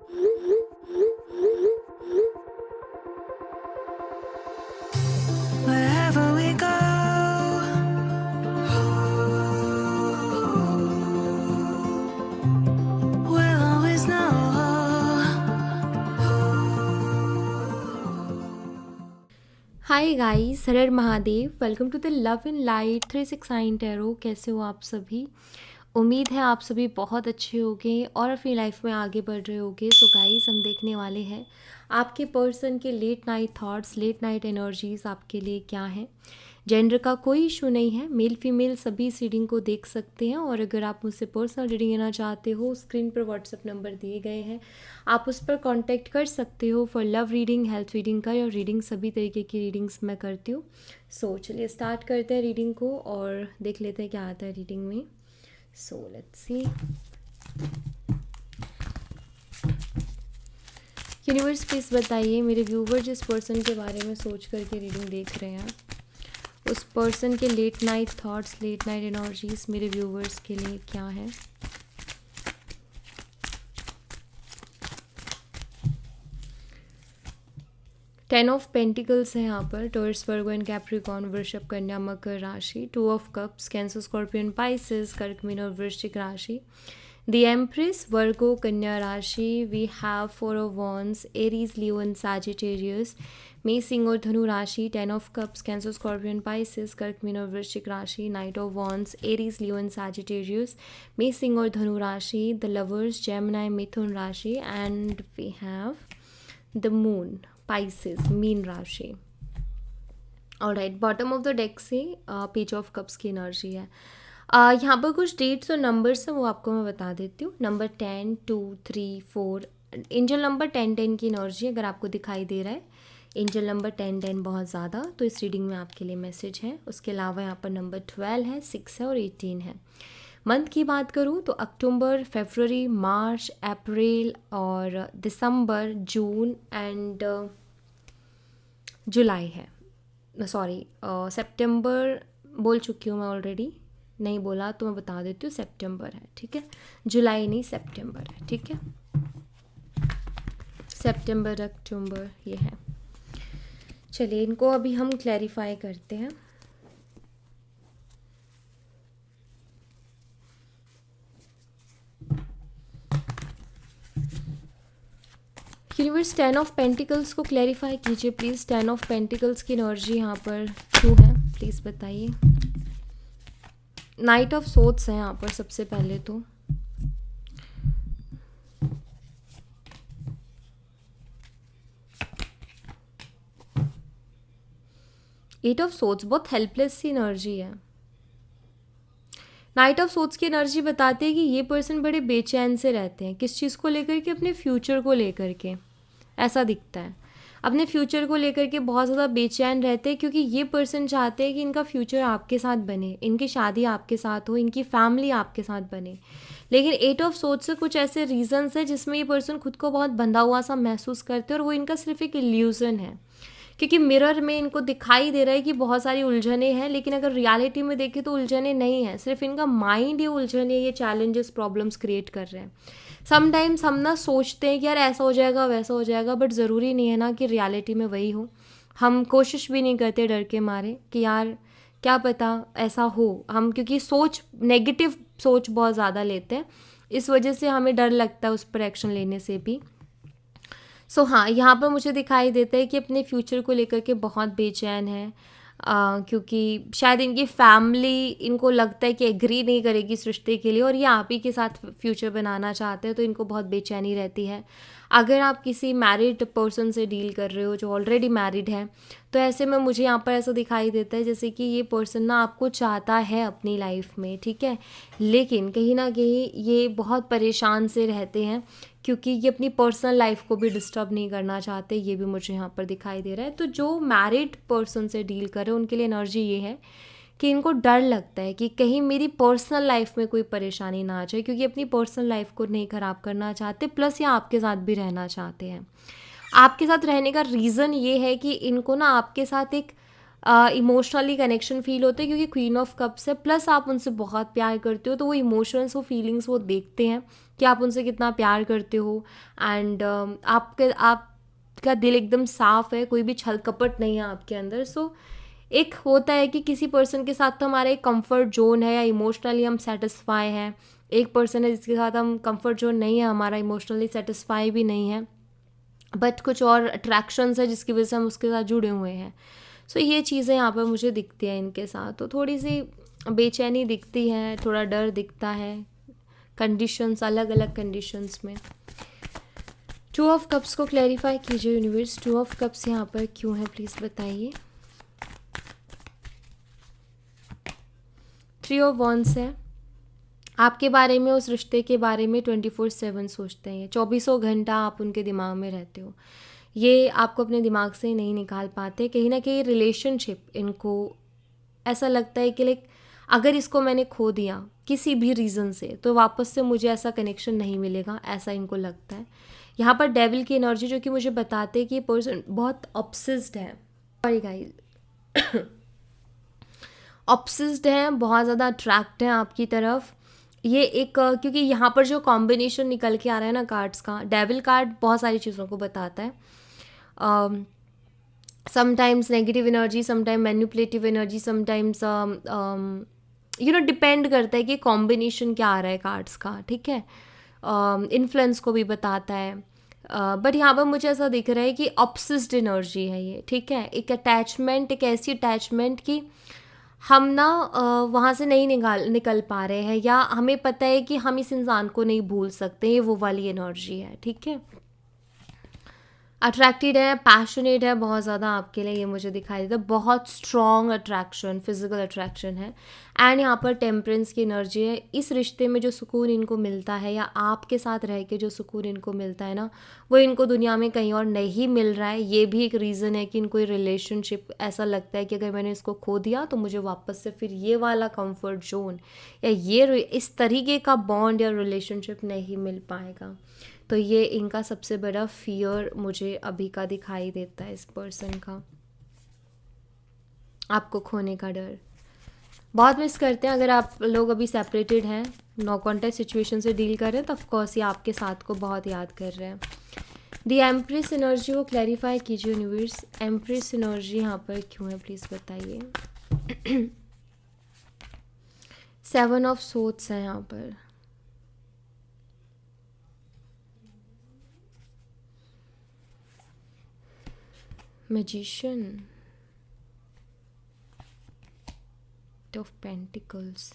Wherever we go, we'll always know. Hi guys, हर हर Mahadev. Welcome to the love in light 369 tarot. कैसे हो आप सभी? उम्मीद है आप सभी बहुत अच्छे होंगे और अपनी लाइफ में आगे बढ़ रहे होंगे। सो गाइस, हम देखने वाले हैं आपके पर्सन के late night thoughts, late night energies आपके लिए क्या है। जेंडर का कोई इशू नहीं है, मेल फीमेल सभी इस रीडिंग को देख सकते हैं। और अगर आप मुझसे पर्सनल रीडिंग लेना चाहते हो, स्क्रीन पर व्हाट्सएप नंबर दिए गए हैं, आप उस पर कांटेक्ट कर सकते हो for love reading, health reading का या रीडिंग। सभी तरीके की रीडिंग्स मैं करती हूँ। सो चलिए स्टार्ट करते हैं रीडिंग को और देख लेते हैं क्या आता है रीडिंग में। So let's see. Universe please बताइए, मेरे व्यूवर जिस पर्सन के बारे में सोच करके रीडिंग देख रहे हैं, उस पर्सन के late night thoughts, late night energies मेरे व्यूवर्स के लिए क्या है। टेन ऑफ पेंटिकल्स है यहाँ पर। टॉरस, वर्गो एंड कैप्रिकॉर्न, वृषभ, कन्या, मकर राशि। Two of cups, Cancer, Scorpion, Pisces, कर्क, मीन और वृश्चिक राशि। द एम्प्रेस, वर्गो, कन्या राशि। We have four of wands, Aries, Leo and Sagittarius. मेष, सिंह और धनु राशि। Ten of cups, Cancer, Scorpion, Pisces, कर्क, मीन और वृश्चिक राशि। Knight of wands, Aries, Leo and Sagittarius. मेष, सिंह और धनु राशि। द लवर्स, जेमिनी, मिथुन राशि। And we have the moon, Pisces, मीन राशि। Alright, bottom of the deck से पेज ऑफ कप्स की एनर्जी है। यहाँ पर कुछ डेट्स और नंबर्स हैं, वो आपको मैं बता देती हूँ। नंबर 10, 2, 3, 4, एंजल नंबर 10 की एनर्जी अगर आपको दिखाई दे रहा है, एंजल नंबर 10 बहुत ज़्यादा, तो इस रीडिंग में आपके लिए मैसेज है। उसके अलावा यहाँ पर नंबर 12 है, 6 है और 18 है। मंथ की बात करूँ तो अक्टूबर, फरवरी, मार्च, अप्रैल और दिसंबर, जून एंड जुलाई है। सॉरी, सितंबर बोल चुकी हूँ मैं ऑलरेडी, नहीं बोला तो मैं बता देती हूँ, सितंबर है, ठीक है। जुलाई नहीं, सितंबर है, ठीक है। सितंबर, अक्टूबर ये है। चलिए इनको अभी हम क्लैरिफाई करते हैं। यूनिवर्स, 10 ऑफ पेंटिकल्स को क्लैरिफाई कीजिए प्लीज़। 10 ऑफ पेंटिकल्स की एनर्जी यहाँ पर क्यों है, प्लीज़ बताइए। नाइट ऑफ सोर्ड्स है यहाँ पर सबसे पहले तो। एट ऑफ सोर्ड्स बहुत हेल्पलेस सी एनर्जी है। नाइट ऑफ सोर्ड्स की एनर्जी बताती है कि ये पर्सन बड़े बेचैन से रहते हैं। किस चीज़ को लेकर के? अपने फ्यूचर को लेकर के, ऐसा दिखता है। अपने फ्यूचर को लेकर के बहुत ज़्यादा बेचैन रहते हैं, क्योंकि ये पर्सन चाहते हैं कि इनका फ्यूचर आपके साथ बने, इनकी शादी आपके साथ हो, इनकी फैमिली आपके साथ बने। लेकिन एट ऑफ सोर्ड्स से कुछ ऐसे रीजंस है जिसमें ये पर्सन खुद को बहुत बंधा हुआ सा महसूस करते हैं, और वो इनका सिर्फ एक इल्यूज़न है। क्योंकि मिरर में इनको दिखाई दे रहा है कि बहुत सारी उलझने हैं, लेकिन अगर रियलिटी में देखें तो उलझने नहीं हैं, सिर्फ इनका माइंड ये उलझने, ये चैलेंजेस, प्रॉब्लम्स क्रिएट कर रहे हैं। समटाइम्स हम ना सोचते हैं कि यार ऐसा हो जाएगा, वैसा हो जाएगा, बट ज़रूरी नहीं है ना कि रियलिटी में वही हो। हम कोशिश भी नहीं करते डर के मारे कि यार क्या पता ऐसा हो। हम क्योंकि नेगेटिव सोच बहुत ज़्यादा लेते हैं, इस वजह से हमें डर लगता है उस पर एक्शन लेने से भी। हाँ, यहाँ पर मुझे दिखाई देता है कि अपने फ्यूचर को लेकर के बहुत बेचैन है, क्योंकि शायद इनकी फैमिली, इनको लगता है कि एग्री नहीं करेगी इस रिश्ते के लिए, और ये आप ही के साथ फ्यूचर बनाना चाहते हैं, तो इनको बहुत बेचैनी रहती है। अगर आप किसी मैरिड पर्सन से डील कर रहे हो जो ऑलरेडी मैरिड है, तो ऐसे में मुझे यहाँ पर ऐसा दिखाई देता है जैसे कि ये पर्सन ना आपको चाहता है अपनी लाइफ में, ठीक है, लेकिन कहीं ना कहीं ये बहुत परेशान से रहते हैं, क्योंकि ये अपनी पर्सनल लाइफ को भी डिस्टर्ब नहीं करना चाहते। ये भी मुझे यहाँ पर दिखाई दे रहा है। तो जो मैरिड पर्सन से डील कर रहे हैं उनके लिए एनर्जी ये है कि इनको डर लगता है कि कहीं मेरी पर्सनल लाइफ में कोई परेशानी ना आ जाए, क्योंकि अपनी पर्सनल लाइफ को नहीं ख़राब करना चाहते, प्लस ये आपके साथ भी रहना चाहते हैं। आपके साथ रहने का रीज़न ये है कि इनको ना आपके साथ एक इमोशनली कनेक्शन फील होता है क्योंकि क्वीन ऑफ कप्स है, प्लस आप उनसे बहुत प्यार करते हो, तो वो इमोशंस, वो फीलिंग्स वो देखते हैं कि आप उनसे कितना प्यार करते हो। एंड आपका दिल एकदम साफ़ है, कोई भी छल कपट नहीं है आपके अंदर। सो एक होता है कि किसी पर्सन के साथ तो हमारा एक कंफर्ट जोन है या इमोशनली हम सेटिस्फाई हैं, एक पर्सन है जिसके साथ हम कंफर्ट जोन नहीं है हमारा, इमोशनली सेटिस्फाई भी नहीं है, बट कुछ और अट्रैक्शंस है जिसकी वजह से हम उसके साथ जुड़े हुए हैं। सो ये चीज़ें यहाँ पर मुझे दिखती हैं इनके साथ, तो थोड़ी सी बेचैनी दिखती है, थोड़ा डर दिखता है, कंडीशंस, अलग अलग कंडीशंस में। टू ऑफ कप्स को क्लैरिफाई कीजिए यूनिवर्स, टू ऑफ कप्स यहाँ पर क्यों है प्लीज़ बताइए। थ्री ऑफ वॉन्ड्स है, आपके बारे में, उस रिश्ते के बारे में 24/7 सोचते हैं, 24 घंटा आप उनके दिमाग में रहते हो, ये आपको अपने दिमाग से ही नहीं निकाल पाते। कहीं ना कहीं रिलेशनशिप इनको ऐसा लगता है कि लाइक अगर इसको मैंने खो दिया किसी भी रीज़न से तो वापस से मुझे ऐसा कनेक्शन नहीं मिलेगा, ऐसा इनको लगता है। यहाँ पर डेविल की एनर्जी जो कि मुझे बताते हैं कि ये पर्सन बहुत ऑब्सेस्ड है, सॉरी गाइस, ऑब्सेस्ड हैं, बहुत ज़्यादा अट्रैक्ट हैं आपकी तरफ। ये एक क्योंकि यहाँ पर जो कॉम्बिनेशन निकल के आ रहा है ना कार्ड्स का, डेविल कार्ड बहुत सारी चीज़ों को बताता है, sometimes negative energy, sometime manipulative energy, sometimes depend करता है कि कॉम्बिनेशन क्या आ रहा है कार्ड्स का, ठीक है। इन्फ्लुएंस को भी बताता है, बट यहाँ पर मुझे ऐसा दिख रहा है कि ऑब्सेस्ड एनर्जी है ये, ठीक है। एक अटैचमेंट, एक ऐसी अटैचमेंट की हम ना वहाँ से नहीं निकल पा रहे हैं, या हमें पता है कि हम इस इंसान को नहीं भूल सकते, ये वो वाली एनर्जी है, ठीक है। अट्रैक्टेड है, पैशनेट है बहुत ज़्यादा आपके लिए, ये मुझे दिखाई देता है, बहुत स्ट्रॉन्ग अट्रैक्शन, फिजिकल अट्रैक्शन है। एंड यहाँ पर टेम्परेंस की एनर्जी है। इस रिश्ते में जो सुकून इनको मिलता है या आपके साथ रह के जो सुकून इनको मिलता है ना, वो इनको दुनिया में कहीं और नहीं मिल रहा है। ये भी एक रीज़न है कि इनको ये रिलेशनशिप ऐसा लगता है कि अगर मैंने इसको खो दिया तो मुझे वापस से फिर ये वाला कंफर्ट जोन या ये इस तरीके का बॉन्ड या रिलेशनशिप नहीं मिल पाएगा। तो ये इनका सबसे बड़ा फियर मुझे अभी का दिखाई देता है, इस पर्सन का, आपको खोने का डर। बहुत मिस करते हैं, अगर आप लोग अभी सेपरेटेड हैं, नो कॉन्टैक्ट सिचुएशन से डील कर रहे हैं, तो ऑफकोर्स ये आपके साथ को बहुत याद कर रहे हैं। दी एम्प्रेस एनर्जी को क्लैरिफाई कीजिए यूनिवर्स, एम्प्रेस एनर्जी यहाँ पर क्यों है प्लीज़ बताइए। 7 ऑफ सोर्ड्स है यहाँ पर, मैजिशियन, ऑफ पेंटिकल्स।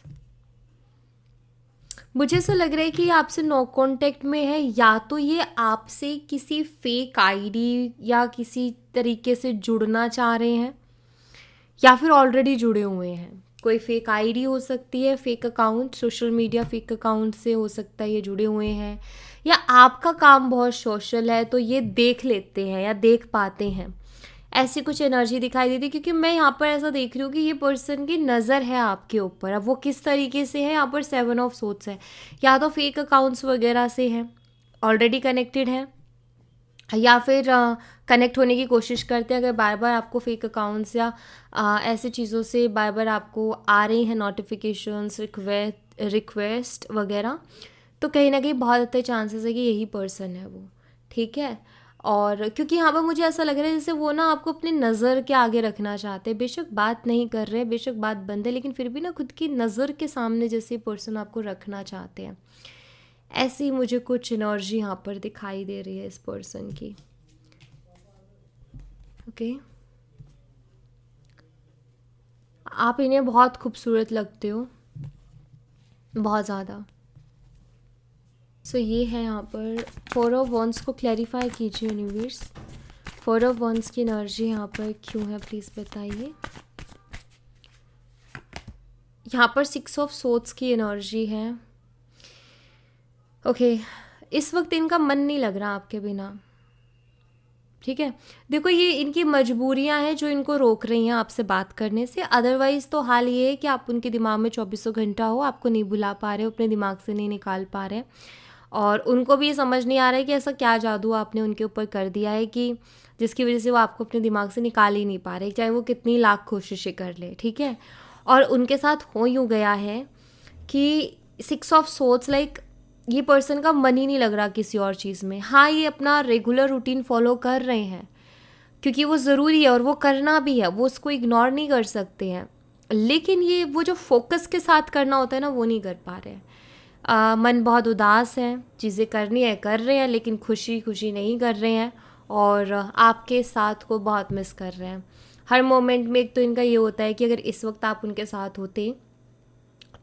मुझे ऐसा लग रहा है कि ये आपसे नो कांटेक्ट में है, या तो ये आपसे किसी फेक आईडी या किसी तरीके से जुड़ना चाह रहे हैं, या फिर ऑलरेडी जुड़े हुए हैं। कोई फेक आईडी हो सकती है, fake account, social media fake account से हो सकता है ये जुड़े हुए हैं, या आपका काम बहुत सोशल है तो ये देख लेते हैं या देख पाते हैं, ऐसी कुछ एनर्जी दिखाई देती है। क्योंकि मैं यहाँ पर ऐसा देख रही हूँ कि ये पर्सन की नज़र है आपके ऊपर। अब वो किस तरीके से है, यहाँ पर 7 ऑफ सोर्ड्स है, या तो फेक अकाउंट्स वगैरह से है, ऑलरेडी कनेक्टेड है, या फिर कनेक्ट होने की कोशिश करते हैं। अगर बार बार आपको फेक अकाउंट्स या ऐसे चीज़ों से बार बार आपको आ रही हैं नोटिफिकेशंस, रिक्वेस्ट वगैरह, तो कहीं ना कहीं बहुत अच्छे चांसेस है कि यही पर्सन है वो, ठीक है। और क्योंकि यहाँ पर मुझे ऐसा लग रहा है जैसे वो ना आपको अपनी नज़र के आगे रखना चाहते हैं, बेशक बात नहीं कर रहे, बेशक बात बंद है, लेकिन फिर भी ना खुद की नज़र के सामने जैसे पर्सन आपको रखना चाहते हैं। ऐसी मुझे कुछ एनर्जी यहाँ पर दिखाई दे रही है इस पर्सन की, ओके। आप इन्हें बहुत खूबसूरत लगते हो, बहुत ज़्यादा। सो ये है यहाँ पर 4 ऑफ वॉन्ड्स को क्लैरिफाई कीजिए यूनिवर्स, 4 ऑफ वॉन्ड्स की एनर्जी यहाँ पर क्यों है प्लीज़ बताइए। यहाँ पर 6 ऑफ सोर्ड्स की एनर्जी है, ओके। इस वक्त इनका मन नहीं लग रहा आपके बिना, ठीक है। देखो ये इनकी मजबूरियां हैं जो इनको रोक रही हैं आपसे बात करने से, अदरवाइज़ तो हाल ये है कि आप उनके दिमाग में 24 घंटा हो, आपको नहीं बुला पा रहे हो, अपने दिमाग से नहीं निकाल पा रहे हैं। और उनको भी ये समझ नहीं आ रहा है कि ऐसा क्या जादू आपने उनके ऊपर कर दिया है कि जिसकी वजह से वो आपको अपने दिमाग से निकाल ही नहीं पा रहे, चाहे वो कितनी लाख कोशिशें कर ले, ठीक है। और उनके साथ हो यूँ गया है कि 6 ऑफ सोर्ड्स, लाइक ये पर्सन का मन ही नहीं लग रहा किसी और चीज़ में। हाँ, ये अपना रेगुलर रूटीन फॉलो कर रहे हैं क्योंकि वो ज़रूरी है और वो करना भी है, वो उसको इग्नोर नहीं कर सकते हैं, लेकिन ये वो जो फोकस के साथ करना होता है ना, वो नहीं कर पा रहे हैं। मन बहुत उदास है, चीज़ें करनी है कर रहे हैं लेकिन खुशी खुशी नहीं कर रहे हैं, और आपके साथ को बहुत मिस कर रहे हैं हर मोमेंट में। एक तो इनका ये होता है कि अगर इस वक्त आप उनके साथ होते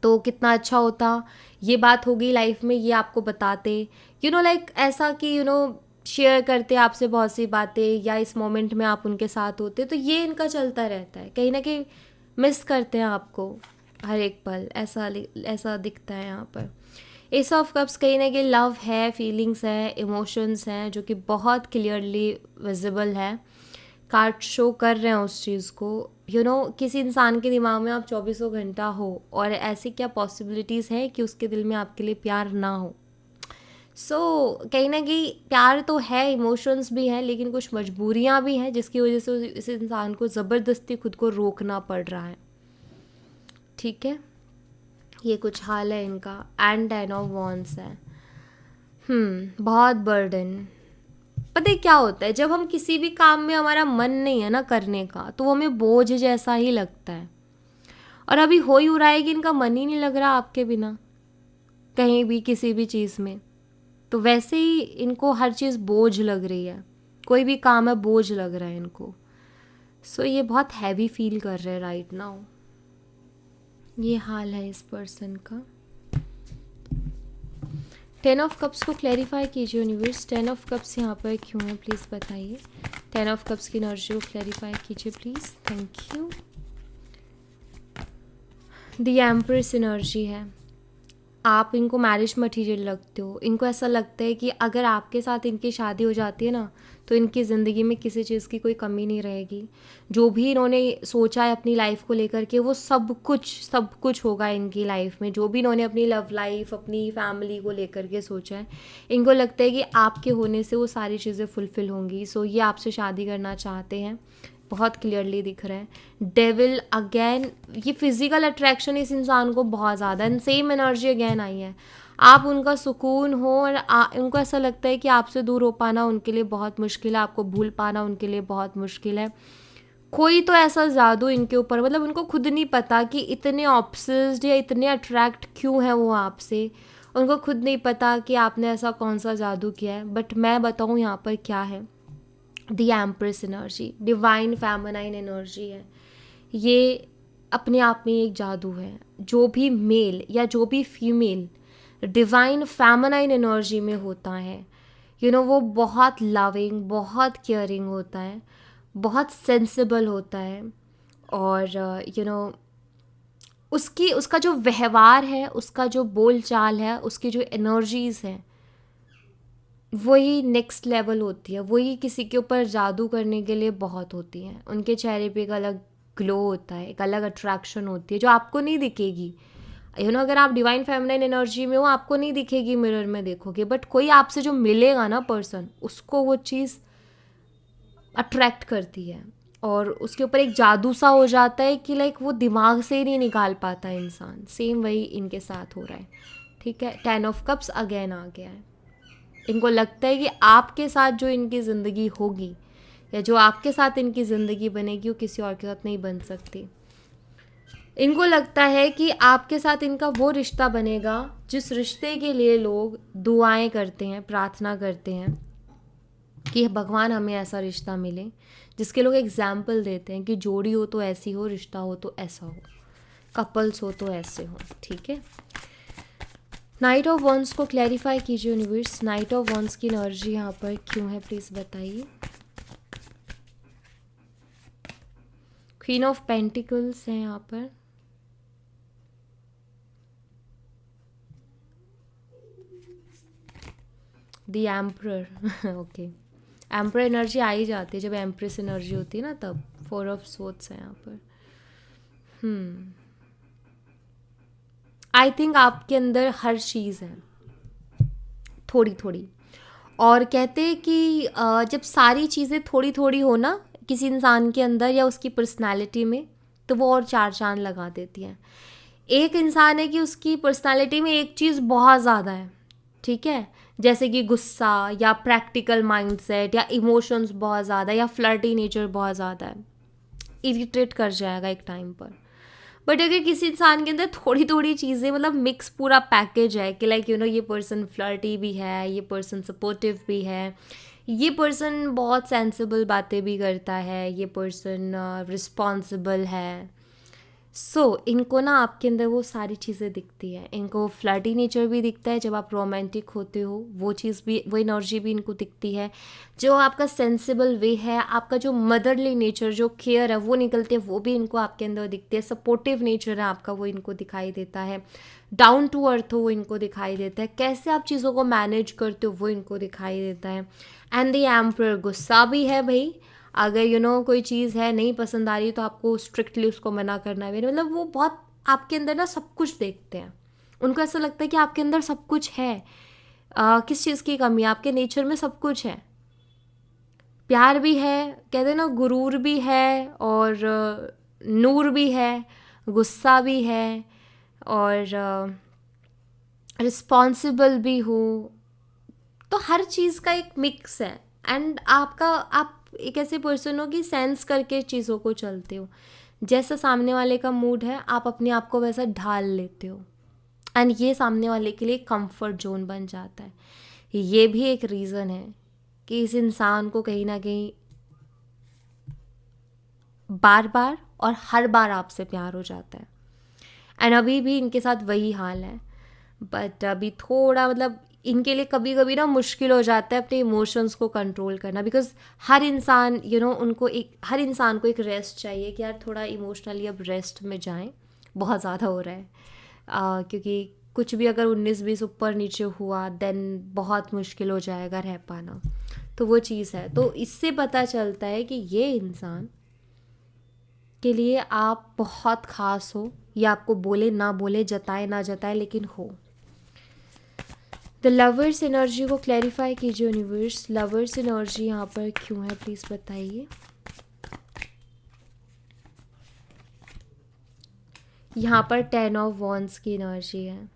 तो कितना अच्छा होता, ये बात हो गई लाइफ में, ये आपको बताते, लाइक ऐसा कि शेयर करते आपसे बहुत सी बातें, या इस मोमेंट में आप उनके साथ होते, तो ये इनका चलता रहता है। कहीं ना कहीं मिस करते हैं आपको हर एक पल, ऐसा दिखता है यहाँ पर। एस ऑफ कप्स कहीं ना कहीं लव है, फीलिंग्स है, इमोशंस हैं जो कि बहुत क्लियरली विजिबल है, कार्ड शो कर रहे हैं उस चीज़ को। किसी इंसान के दिमाग में आप 24 घंटा हो और ऐसी क्या पॉसिबिलिटीज़ है कि उसके दिल में आपके लिए प्यार ना हो। कहीं ना कहीं प्यार तो है, इमोशंस भी हैं, लेकिन कुछ मजबूरियां भी हैं जिसकी वजह से इस इंसान को ज़बरदस्ती खुद को रोकना पड़ रहा है, ठीक है। ये कुछ हाल है इनका। एंड 10 ऑफ वॉन्ड्स है। बहुत बर्डन। पता है क्या होता है, जब हम किसी भी काम में हमारा मन नहीं है ना करने का, तो वो हमें बोझ जैसा ही लगता है। और अभी हो ही रहा है कि इनका मन ही नहीं लग रहा आपके बिना कहीं भी किसी भी चीज़ में, तो वैसे ही इनको हर चीज़ बोझ लग रही है, कोई भी काम है बोझ लग रहा है इनको। ये बहुत हैवी फील कर रहे हैं राइट नाउ। ये हाल है इस पर्सन का। 10 ऑफ कप्स को क्लैरिफाई कीजिए यूनिवर्स। 10 ऑफ कप्स यहाँ पर क्यों है प्लीज़ बताइए। 10 ऑफ कप्स की एनर्जी को क्लैरिफाई कीजिए please, thank you. The empress energy है। आप इनको मैरिज मटीरियल लगते हो, इनको ऐसा लगता है कि अगर आपके साथ इनकी शादी हो जाती है ना, तो इनकी ज़िंदगी में किसी चीज़ की कोई कमी नहीं रहेगी। जो भी इन्होंने सोचा है अपनी लाइफ को लेकर के, वो सब कुछ होगा इनकी लाइफ में। जो भी इन्होंने अपनी लव लाइफ, अपनी फैमिली को लेकर के सोचा है, इनको लगता है कि आपके होने से वो सारी चीज़ें फुलफ़िल होंगी। ये आपसे शादी करना चाहते हैं, बहुत क्लियरली दिख रहा है। डेविल अगेन, ये फिजिकल अट्रैक्शन इस इंसान को बहुत ज़्यादा, and same energy again I है। आप उनका सुकून हो और उनको ऐसा लगता है कि आपसे दूर हो पाना उनके लिए बहुत मुश्किल है, आपको भूल पाना उनके लिए बहुत मुश्किल है। कोई तो ऐसा जादू इनके ऊपर, मतलब उनको खुद नहीं पता कि इतने ऑब्सेस्ड या इतने अट्रैक्ट क्यों हैं वो आपसे। उनको खुद नहीं पता कि आपने ऐसा कौन सा जादू किया है। बट मैं बताऊँ यहाँ पर क्या है। The empress energy divine feminine energy है। ये अपने आप में एक जादू है। जो भी मेल या जो भी फीमेल डिवाइन फेमिनाइन एनर्जी में होता है, वो बहुत लविंग, बहुत केयरिंग होता है, बहुत सेंसिबल होता है, और उसका जो व्यवहार है, उसका जो बोल चाल है, उसकी जो एनर्जीज़ हैं, वही नेक्स्ट लेवल होती है। वही किसी के ऊपर जादू करने के लिए बहुत होती हैं। उनके चेहरे पे एक अलग ग्लो होता है, एक अलग अट्रैक्शन होती है जो आपको नहीं दिखेगी। अगर आप डिवाइन फेमिनाइन एनर्जी में हो, आपको नहीं दिखेगी, मिरर में देखोगे, बट कोई आपसे जो मिलेगा ना पर्सन, उसको वो चीज़ अट्रैक्ट करती है और उसके ऊपर एक जादू सा हो जाता है कि लाइक वो दिमाग से ही नहीं निकाल पाता इंसान। सेम वही इनके साथ हो रहा है, ठीक है। 10 ऑफ कप्स अगेन आ गया है। इनको लगता है कि आपके साथ जो इनकी ज़िंदगी होगी या जो आपके साथ इनकी ज़िंदगी बनेगी, वो किसी और के साथ नहीं बन सकती। इनको लगता है कि आपके साथ इनका वो रिश्ता बनेगा जिस रिश्ते के लिए लोग दुआएं करते हैं, प्रार्थना करते हैं कि भगवान हमें ऐसा रिश्ता मिले, जिसके लोग एग्जाम्पल देते हैं कि जोड़ी हो तो ऐसी हो, रिश्ता हो तो ऐसा हो, कपल्स हो तो ऐसे हो, ठीक है। नाइट ऑफ वॉन्ड्स को क्लैरिफाई कीजिए यूनिवर्स। नाइट ऑफ वॉन्ड्स की एनर्जी यहाँ पर क्यों है प्लीज़ बताइए। क्वीन ऑफ पेंटिकल्स है यहाँ पर। The emperor okay, emperor energy आ ही जाती है जब एम्प्रेस एनर्जी होती है ना, तब 4 ऑफ सोर्ड्स है यहाँ पर। आई थिंक आपके अंदर हर चीज़ है, थोड़ी थोड़ी। और कहते हैं कि जब सारी चीज़ें थोड़ी थोड़ी हो ना किसी इंसान के अंदर या उसकी पर्सनालिटी में, तो वो और चार चांद लगा देती हैं। एक इंसान है कि उसकी पर्सनालिटी में एक चीज़ बहुत ज़्यादा है, ठीक है, जैसे कि गुस्सा या प्रैक्टिकल माइंडसेट या इमोशंस बहुत ज़्यादा या फ्लर्टी नेचर बहुत ज़्यादा है, इरिटेट कर जाएगा एक टाइम पर। बट अगर किसी इंसान के अंदर थोड़ी थोड़ी चीज़ें, मतलब मिक्स पूरा पैकेज है कि लाइक ये पर्सन फ्लर्टी भी है, ये पर्सन सपोर्टिव भी है, ये पर्सन बहुत सेंसिबल बातें भी करता है, ये पर्सन रिस्पॉन्सिबल है। इनको ना आपके अंदर वो सारी चीज़ें दिखती है। इनको फ्लर्टी नेचर भी दिखता है जब आप रोमांटिक होते हो, वो चीज़ भी, वो एनर्जी भी इनको दिखती है। जो आपका सेंसिबल वे है, आपका जो मदरली नेचर, जो केयर है, वो निकलते हैं, वो भी इनको आपके अंदर दिखते हैं। सपोर्टिव नेचर है आपका, वो इनको दिखाई देता है। डाउन टू अर्थ हो, वो इनको दिखाई देता है। कैसे आप चीज़ों को मैनेज करते हो, वो इनको दिखाई देता है। एंड द एम्परर, गुस्सा भी है भाई। अगर कोई चीज़ है नहीं पसंद आ रही तो आपको स्ट्रिक्टली उसको मना करना है। मतलब वो बहुत आपके अंदर ना सब कुछ देखते हैं। उनको ऐसा लगता है कि आपके अंदर सब कुछ है। किस चीज़ की कमी है? आपके नेचर में सब कुछ है। प्यार भी है, कहते हैं ना, गुरूर भी है, और नूर भी है, गुस्सा भी है, और रिस्पॉन्सिबल भी हो। तो हर चीज़ का एक मिक्स है। एंड आप एक ऐसे पर्सन हो कि सेंस करके चीज़ों को चलते हो। जैसा सामने वाले का मूड है, आप अपने आप को वैसा ढाल लेते हो। एंड ये सामने वाले के लिए कंफर्ट जोन बन जाता है। ये भी एक रीज़न है कि इस इंसान को कहीं ना कहीं बार बार और हर बार आपसे प्यार हो जाता है। एंड अभी भी इनके साथ वही हाल है। बट अभी थोड़ा, मतलब इनके लिए कभी कभी ना मुश्किल हो जाता है अपने इमोशंस को कंट्रोल करना, बिकॉज हर इंसान हर इंसान को एक रेस्ट चाहिए कि यार थोड़ा इमोशनली अब रेस्ट में जाएं, बहुत ज़्यादा हो रहा है। क्योंकि कुछ भी अगर 19-20 ऊपर नीचे हुआ देन बहुत मुश्किल हो जाएगा रह पाना। तो वो चीज़ है। तो इससे पता चलता है कि ये इंसान के लिए आप बहुत ख़ास हो। या आपको बोले ना बोले, जताए ना जताए, लेकिन हो। द लवर्स एनर्जी को क्लैरिफाई कीजिए यूनिवर्स। लवर्स एनर्जी यहाँ पर क्यों है, प्लीज़ बताइए। यहाँ पर 10 ऑफ वॉन्ड्स की एनर्जी है।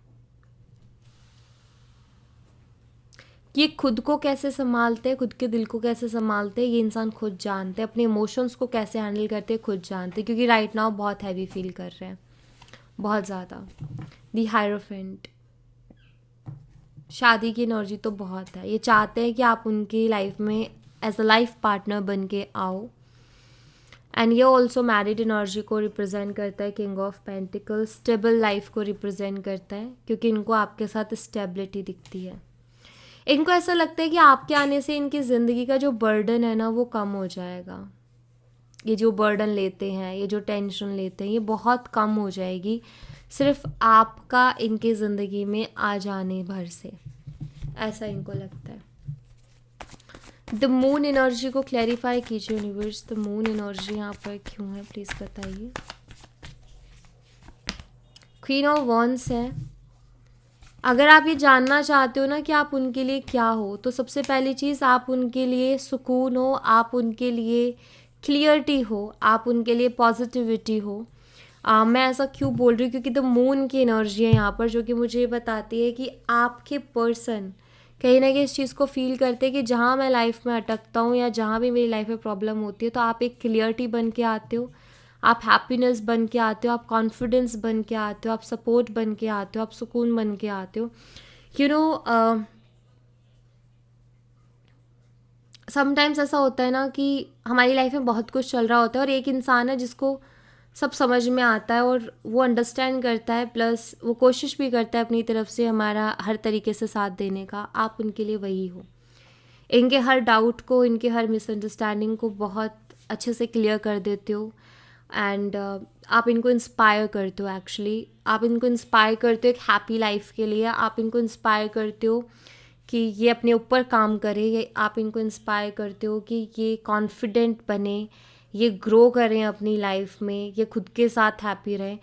ये खुद को कैसे संभालते हैं, खुद के दिल को कैसे संभालते हैं, ये इंसान खुद जानते हैं। अपने इमोशंस को कैसे हैंडल करते हैं खुद जानते हैं, क्योंकि राइट नाउ बहुत हैवी फील कर रहे हैं, बहुत ज़्यादा। दी हायरोफेंट, शादी की एनर्जी तो बहुत है। ये चाहते हैं कि आप उनकी लाइफ में एज अ लाइफ पार्टनर बन के आओ। एंड ये ऑल्सो मैरिड एनर्जी को रिप्रेजेंट करता है। King of pentacle stable life को रिप्रेजेंट करता है, क्योंकि इनको आपके साथ स्टेबिलिटी दिखती है। इनको ऐसा लगता है कि आपके आने से इनकी ज़िंदगी का जो बर्डन है ना, वो कम हो जाएगा। ये जो बर्डन लेते हैं, ये जो टेंशन लेते हैं, ये बहुत कम हो जाएगी सिर्फ आपका इनकी ज़िंदगी में आ जाने भर से, ऐसा इनको लगता है। द मून एनर्जी को क्लैरिफाई कीजिए यूनिवर्स। द मून एनर्जी यहाँ पर क्यों है, प्लीज़ बताइए। क्वीन ऑफ वॉन्ड्स है। अगर आप ये जानना चाहते हो ना कि आप उनके लिए क्या हो, तो सबसे पहली चीज़, आप उनके लिए सुकून हो, आप उनके लिए क्लियरिटी हो, आप उनके लिए पॉजिटिविटी हो। मैं ऐसा क्यों बोल रही हूँ, क्योंकि द मून की एनर्जी है यहाँ पर, जो कि मुझे बताती है कि आपके पर्सन कहीं ना कहीं इस चीज़ को फील करते हैं कि जहाँ मैं लाइफ में अटकता हूँ या जहाँ भी मेरी लाइफ में प्रॉब्लम होती है, तो आप एक क्लियरिटी बन के आते हो, आप हैप्पीनेस बन के आते हो, आप कॉन्फिडेंस बन के आते हो, आप सपोर्ट बन के आते हो, आप सुकून बन के आते हो। समटाइम्स ऐसा होता है ना कि हमारी लाइफ में बहुत कुछ चल रहा होता है और एक इंसान है जिसको सब समझ में आता है और वो अंडरस्टैंड करता है, प्लस वो कोशिश भी करता है अपनी तरफ से हमारा हर तरीके से साथ देने का। आप उनके लिए वही हो। इनके हर डाउट को, इनके हर मिसअंडरस्टैंडिंग को बहुत अच्छे से क्लियर कर देते हो। एंड आप इनको इंस्पायर करते हो। एक्चुअली आप इनको इंस्पायर करते हो एक हैप्पी लाइफ के लिए। आप इनको इंस्पायर करते हो कि ये अपने ऊपर काम करे। ये आप इनको इंस्पायर करते हो कि ये कॉन्फिडेंट बने, ये ग्रो करें अपनी लाइफ में, ये खुद के साथ हैप्पी रहें।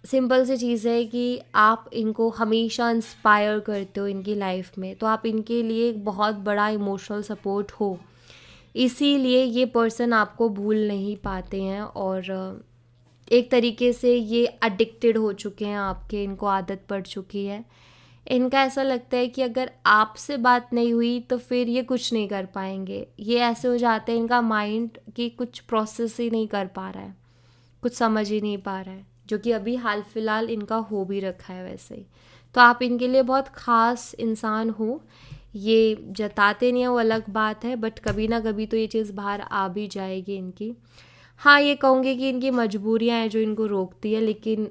सिंपल सी चीज़ है कि आप इनको हमेशा इंस्पायर करते हो इनकी लाइफ में, तो आप इनके लिए एक बहुत बड़ा इमोशनल सपोर्ट हो, इसीलिए ये पर्सन आपको भूल नहीं पाते हैं और एक तरीके से ये एडिक्टेड हो चुके हैं आपके, इनको आदत पड़ चुकी है। इनका ऐसा लगता है कि अगर आपसे बात नहीं हुई तो फिर ये कुछ नहीं कर पाएंगे। ये ऐसे हो जाते हैं इनका माइंड कि कुछ प्रोसेस ही नहीं कर पा रहा है, कुछ समझ ही नहीं पा रहा है, जो कि अभी हाल फिलहाल इनका हो भी रखा है वैसे ही। तो आप इनके लिए बहुत ख़ास इंसान हो, ये जताते नहीं है वो अलग बात है, बट कभी ना कभी तो ये चीज़ बाहर आ भी जाएगी इनकी। हाँ, ये कहूँगी कि इनकी मजबूरियाँ हैं जो इनको रोकती है, लेकिन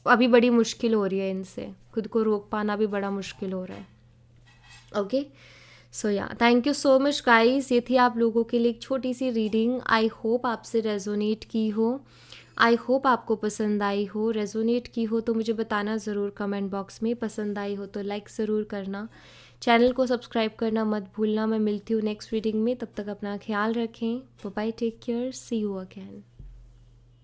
अभी बड़ी मुश्किल हो रही है इनसे, खुद को रोक पाना भी बड़ा मुश्किल हो रहा है। ओके, सो या thank you so much guys, ये थी आप लोगों के लिए एक छोटी सी रीडिंग। आई होप आपसे रेजोनेट की हो, आई होप आपको पसंद आई हो। रेजोनेट की हो तो मुझे बताना ज़रूर कमेंट बॉक्स में, पसंद आई हो तो लाइक ज़रूर करना, चैनल को सब्सक्राइब करना मत भूलना। मैं मिलती हूँ नेक्स्ट रीडिंग में, तब तक अपना ख्याल रखें। Bye, take care, see you again.